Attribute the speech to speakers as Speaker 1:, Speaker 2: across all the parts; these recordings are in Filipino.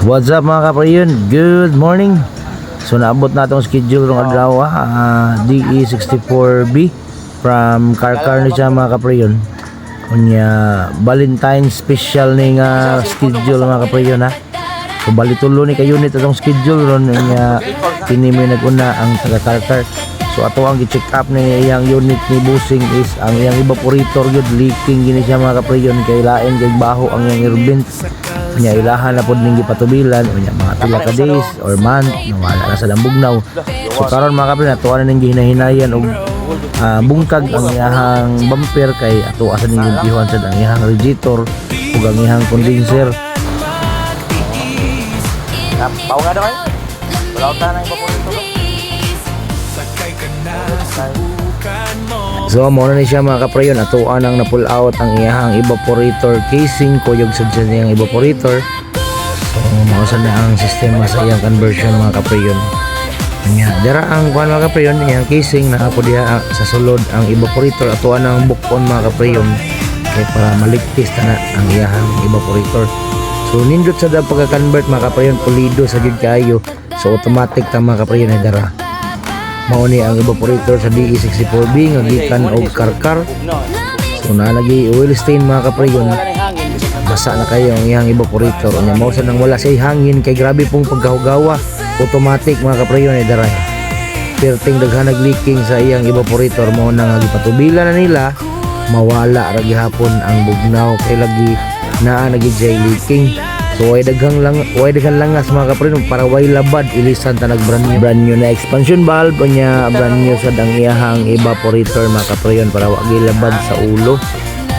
Speaker 1: What's up mga kaprayon? Good morning. So naabot na itong schedule ng adlaw, DE64B from Karkar ni siya mga kaprayon. Kunya Valentine special ni nga schedule mga kaprayon ha. So balitulo ni ka unit itong schedule ron nga kini may naguna ang taga Karkar. So ato ang gi-check up ni iyang unit ni Busing is ang iyang evaporator yun leaking gini siya mga kaprayon, kay lain kay baho ang iyang airbent nya ilahan na pod ning gipatubilan unya mga pila ka days or month nawala na sa lambugnaw. So karon mga kaprayon ato na ning gihinahinayan og bungkag ang iyang bumper kay ato asa ning limpihan sad ang iyang radiator ug ang iyang condenser. Pau nga daw ay wala ta nang evaporator. So muna ni siya mga kaprayon, atuan ang na-pull out ang iyahang evaporator casing, kuyog sa dyan niyang evaporator. So mausan na ang sistema sa iyang conversion mga kaprayon. Dara ang kuhan mga kaprayon, iyang casing na ako diha sa sulod ang evaporator, atuan ang bukon mga kaprayon kaya para maligtis na ang iyahang evaporator. So nindot sa daw pagka-convert mga kaprayon, pulido sa jud kayo. So automatic ta mga kaprayon ay dara. Mao ni ang evaporator sa DE64B nga gikan og Karkar. So nalagi oil stain mga kaprayon, basa na kayo ang iyang evaporator nya mao sa nang wala say hangin kay grabe pong pagkahugawa. Automatic mga kaprayon ay daray perting daghan nag-leaking sa iyang evaporator, mao na nga gipatubilan na nila mawala ra gihapon ang bugnaw kay lagi naa nagijay leaking. So way daghang langas mga kaprayon para way labad ilisan ta nag brand new na expansion valve nya brand new sad ang iyahang evaporator mga kaprayon para wa gilabad sa ulo.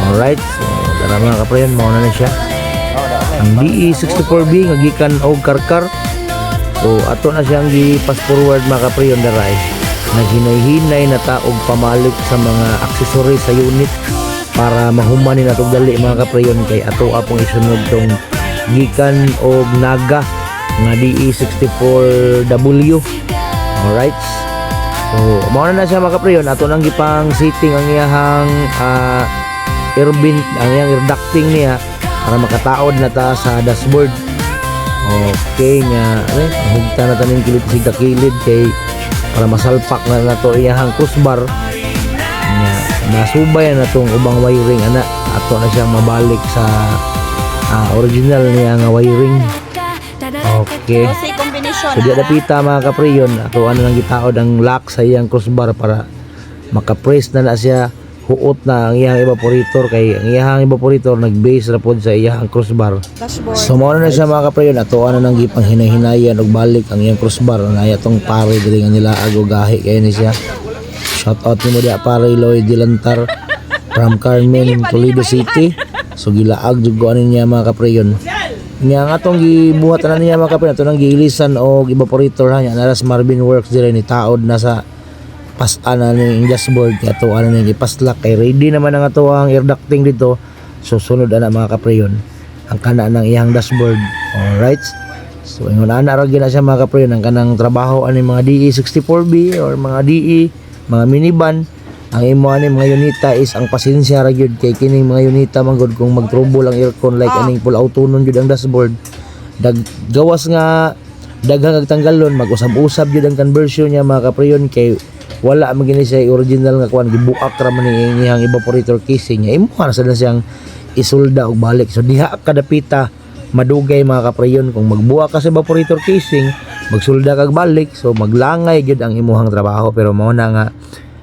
Speaker 1: Alright, so dara mga kaprayon mao na siya ang DE64B nga gikan og Karkar. So ato na siyang gi-pass forward mga kaprayon daray naghinay-hinay na taog pamalit sa mga accessories sa unit para mahuman ni natog dali mga kaprayon kay ato apong isunod tong gikan og Naga nga DE64W. Alright, so mao na siya mga kaprayon, ato nang gipang setting ang iyahang airbent, ang iyang air ducting niya para makataod na ta sa dashboard. Okay nga hugta na taning kilid sa kilid kay para masalpak na nato iyahang crossbar nya nasubay na tong ubang wiring ana ato na siyang mabalik sa original niya nga wiring. Okay, so di adapita mga kaprayon, ato ano nang gitaod ang lock sa iyang crossbar para makapress na siya huot na ang iyang evaporator kay ang iyang evaporator nag-base ra pod sa iyang crossbar. So mao na siya mga kaprayon, ato ano nang gipang hinahinayan og balik ang iyang crossbar na atong pare diri nga nila ag gahi kay ni siya. Shout out nimo dia pare Lloyd Dilantar from Carmen, Toledo City. So gilaag jud ko ani niya mga kaprayon. Nya nga atong gibuhat na niya mga kaprayon, ato nang giilisan og evaporator ha nya naras Marvin Works dire ni taod na sa pasan na ning dashboard kay ato ano ning ipaslak kay ready naman ang ato ang air ducting dito. So sunod ana mga kaprayon ang kana ng iyang dashboard. Alright, so ingon ana ra gina siya mga kaprayon ang kanang trabaho ani mga DE64B or mga DE mga minivan. Ang imo ani mga unita is ang pasensya ra gyud kay kining mga unita manggod kung mag-trouble ang aircon like aning full auto nun gyud ang dashboard gawas nga daghang agtanggalon mag-usab-usab gyud ang conversion niya mga kaprayon kay wala man gini siya original nga kuan gibuak ra man ni iyang evaporator casing niya imo ra sad siyang isulda og balik. So diha kadapita madugay mga kaprayon kung magbuak ka sa evaporator casing magsulda kag balik, so maglangay gyud ang imuhang trabaho. Pero mao na nga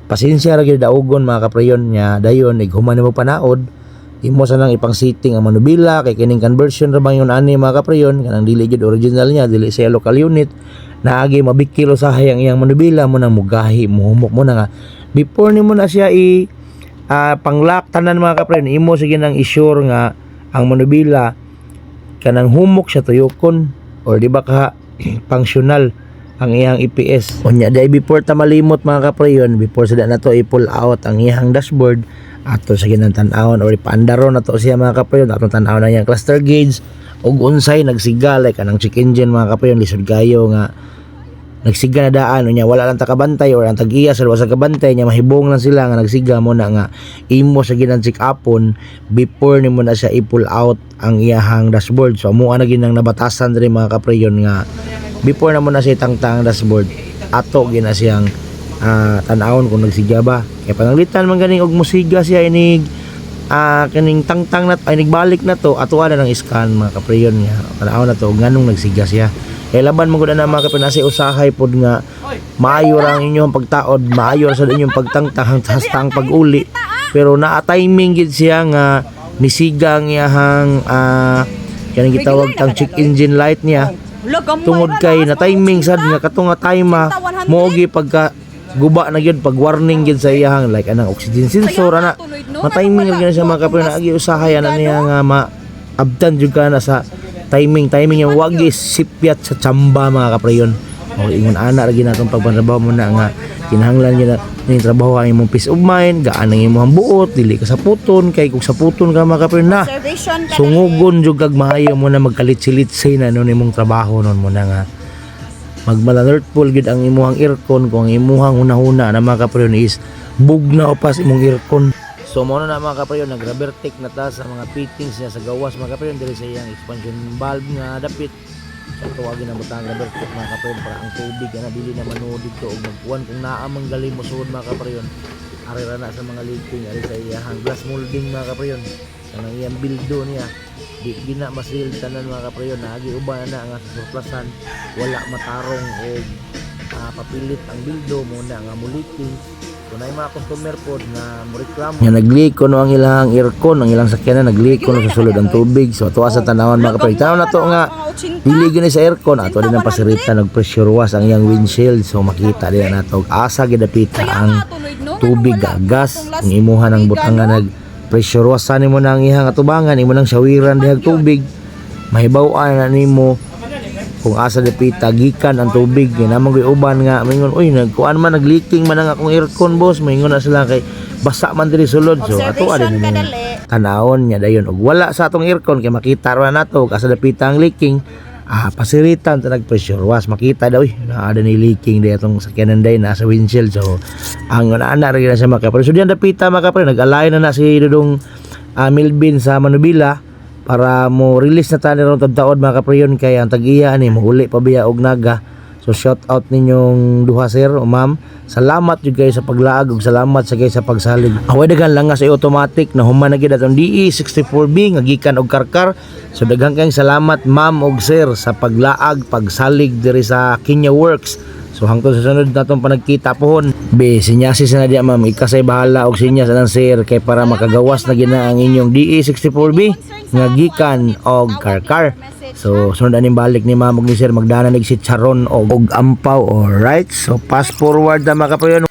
Speaker 1: pasensya ra gyud daugon mga kaprayon nya dayon ighuman mo panaod imo sa nang ipang setting ang manubila kay kining conversion ra bang yun ani mga kaprayon kanang dili gyud original niya, dili sa local unit naagi mabikilo sa hayang iyang manubila mo nang mugahi muhumok mo na nga before nimo na siya panglock tanan mga kaprayon imo sige nang i-sure nga ang manubila kanang humok siya tuyokon or di ba ka functional ang iyang EPS. Unya day before ta malimot mga kaprayon, before sada nato i-pull out ang iyang dashboard ato sa ginang tan-awon or ipaandaro nato siya mga kaprayon, atong tan-awon na iyang cluster gauge ug unsay nagsiga like anang check engine mga kaprayon lisod kayo nga nagsiga na daan unya wala lang takabantay or ang tag-iya sa sa kabantay nya mahibong lang sila nga nagsiga mo na nga imo sa ginang check upon before nimo na siya i-pull out ang iyahang dashboard. So amo na ginang nabatasan diri mga kapreyon nga before na mo na siya tangtang dashboard ato gina siyang tan-awon kung nagsiga ba kay pananglitan man ganing og musiga siya inig kaning tangtang na ay nagbalik na to ato na ng scan mga kapreyon nga tan-awon na to nganong nagsiga siya. Kaya laban mo gud na mga kapinasi usahay pod nga maayo ra ang inyong pagtaod, maayo ra sa inyong pagtangtang hasta ang pag-uli. Pero naa timing gid siya nga nisiga ang iyahang kanang gitawag tang check engine light niya. Tungod kay na timing sad nga katong nga time moogi pagka guba na gyud pag warning gyud sa iyahang like anang oxygen sensor ana. Na timing gyud siya mga kapinasi usahay ana niya nga maabdan jud ka na sa timing yung wagi sipyat sa tsamba mga kapreyon. O ingon ana ra ginatong pagpantrabaho mo na nga kinahanglan gyud na ning trabaho ang imong peace of mind, gaan ang imong buot, dili ka sa puton kay kung sa puton ka mga kapreyon na sungugon jud kag maayo mo na magkalit-silitsay na nun imong trabaho nun mo na nga magmalanurtful gyud ang imong aircon kung ang imong hunahuna na mga kapreyon is bugna upas imong aircon. So mo na mga kapreyon nag-rubber tape na ta sa mga fittings niya sa gawas mga kapreyon diri sa iyang expansion valve nga dapit. So tuwagin na butang rubber tape mga kapreyon para ang tubig na dili na manood dito og magkuan kung naa mang gali mo suod mga kapreyon. Ari ra na sa mga leaking ari sa iyang glass molding mga kapreyon. Kanang iyang bildo niya di gina masil tanan mga kapreyon naagi uban na nga sa surplasan wala matarong og papilit ang bildo mo na nga muliking. Kung ay mga customer po na moreklamo nga nagliko no ang ilang aircon ang ilang sakyanan nagliko no sa sulod ang tubig so tuwa sa tanawan mga kapatid tanaw na to nga dili gini sa aircon ato din ang pasirita nag pressure wash ang iyang windshield so makita din nato asa gidapita ang tubig gas ang imuhan ang butang nga nag pressure wash nimo na ang iyang atubangan imo nang shawiran dihag tubig mahibaw-an na nimo kung asa dapita gikan ang tubig namang gyud uban nga mingon uy nagkuan man nagleaking man ang akong aircon boss mingon na sila kay basa man diri sulod so ato adin ni tanawon nya dayon og wala sa atong aircon kay makita ra nato asa dapita ang leaking pasiritan ta nag pressure wash makita daw na ada ni leaking di atong sakyanan day na sa windshield so ang ana ra gyud sa makapre so diyan dapita makapre nag-alay na si Dudong Milvin sa Manubila para mo release na tani ron taon mga kapreyon kay ang tag-iya ni mo uli pa biya og naga so shout out ninyong duha sir o ma'am salamat jud kayo sa paglaag ug salamat sa kayo sa pagsalig away daghan lang nga sa automatic na human na gid atong DE64B nga gikan og karkar so daghang kayong salamat ma'am ug sir sa paglaag pagsalig diri sa Kenya Works. So hangtod sa sunod natong panagkita pohon be sinyasis na diya ma'am ikasay bahala og sinyas anang sir kay para makagawas na gina ang inyong DE64B nga gikan og karkar. So sunod aning balik ni ma'am ug ni sir magdana nig si Charon og ampaw. Alright, so fast forward na mga kapayon.